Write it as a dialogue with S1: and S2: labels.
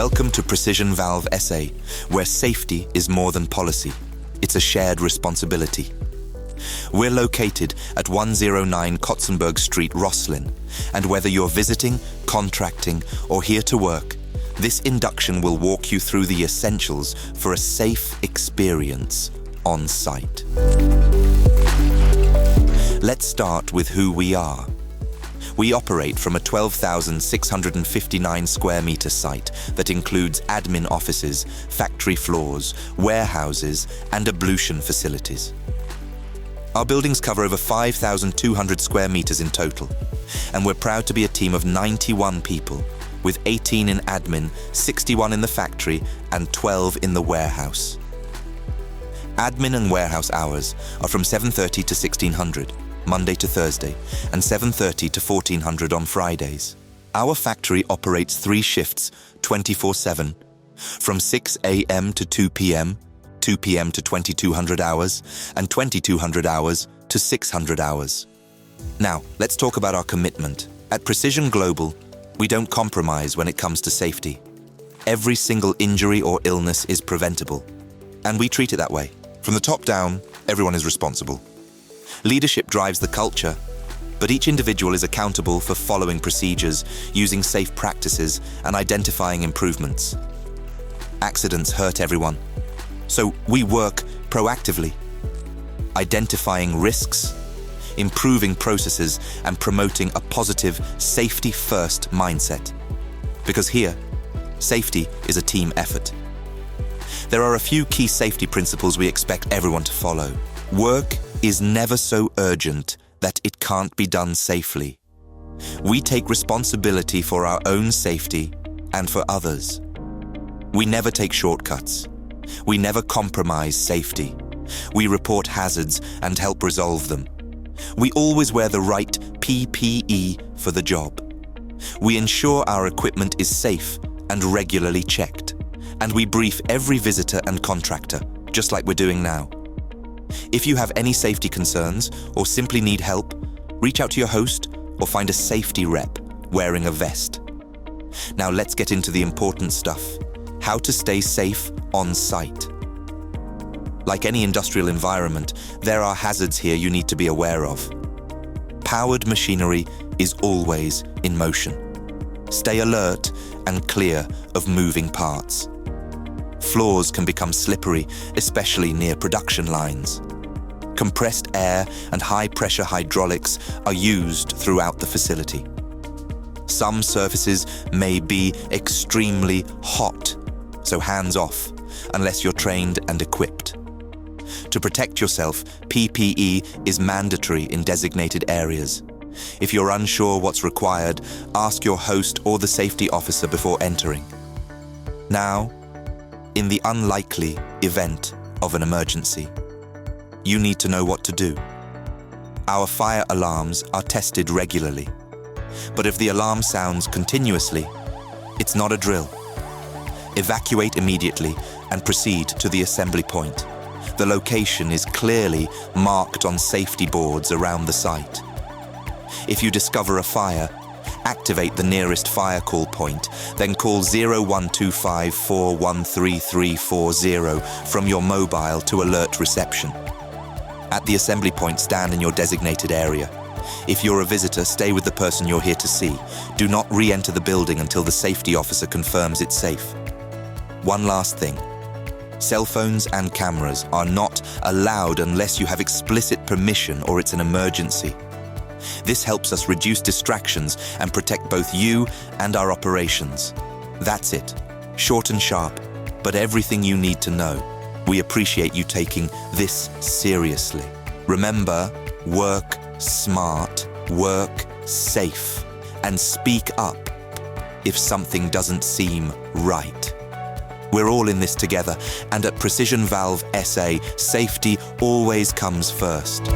S1: Welcome to Precision Valve SA, where safety is more than policy. It's a shared responsibility. We're located at 109 Kotzenberg Street, Rosslyn, and whether you're visiting, contracting, or here to work, this induction will walk you through the essentials for a safe experience on site. Let's start with who we are. We operate from a 12,659 square meter site that includes admin offices, factory floors, warehouses, and ablution facilities. Our buildings cover over 5,200 square meters in total, and we're proud to be a team of 91 people, with 18 in admin, 61 in the factory, and 12 in the warehouse. Admin and warehouse hours are from 7:30 to 1600. Monday to Thursday, and 7:30 to 1400 on Fridays. Our factory operates 3 shifts 24/7, from 6 a.m. to 2 p.m., 2 p.m. to 2200 hours, and 2200 hours to 600 hours. Now, let's talk about our commitment. At Precision Global, we don't compromise when it comes to safety. Every single injury or illness is preventable, and we treat it that way. From the top down, everyone is responsible. Leadership drives the culture, but each individual is accountable for following procedures, using safe practices, and identifying improvements. Accidents hurt everyone, so we work proactively, identifying risks, improving processes, and promoting a positive, safety-first mindset. Because here, safety is a team effort. There are a few key safety principles we expect everyone to follow. Work is never so urgent that it can't be done safely. We take responsibility for our own safety and for others. We never take shortcuts. We never compromise safety. We report hazards and help resolve them. We always wear the right PPE for the job. We ensure our equipment is safe and regularly checked. And we brief every visitor and contractor, just like we're doing now. If you have any safety concerns or simply need help, reach out to your host or find a safety rep wearing a vest. Now let's get into the important stuff: how to stay safe on site. Like any industrial environment, there are hazards here you need to be aware of. Powered machinery is always in motion. Stay alert and clear of moving parts. Floors can become slippery, especially near production lines. Compressed air and high-pressure hydraulics are used throughout the facility. Some surfaces may be extremely hot, so hands off, unless you're trained and equipped. To protect yourself, PPE is mandatory in designated areas. If you're unsure what's required, ask your host or the safety officer before entering. Now, in the unlikely event of an emergency, you need to know what to do. Our fire alarms are tested regularly, but if the alarm sounds continuously, it's not a drill. Evacuate immediately and proceed to the assembly point. The location is clearly marked on safety boards around the site. If you discover a fire, activate the nearest fire call point, then call 0125413340 from your mobile to alert reception. At the assembly point, stand in your designated area. If you're a visitor, stay with the person you're here to see. Do not re-enter the building until the safety officer confirms it's safe. One last thing. Cell phones and cameras are not allowed unless you have explicit permission or it's an emergency. This helps us reduce distractions and protect both you and our operations. That's it. Short and sharp, but everything you need to know. We appreciate you taking this seriously. Remember, work smart, work safe, and speak up if something doesn't seem right. We're all in this together, and at Precision Valve SA, safety always comes first.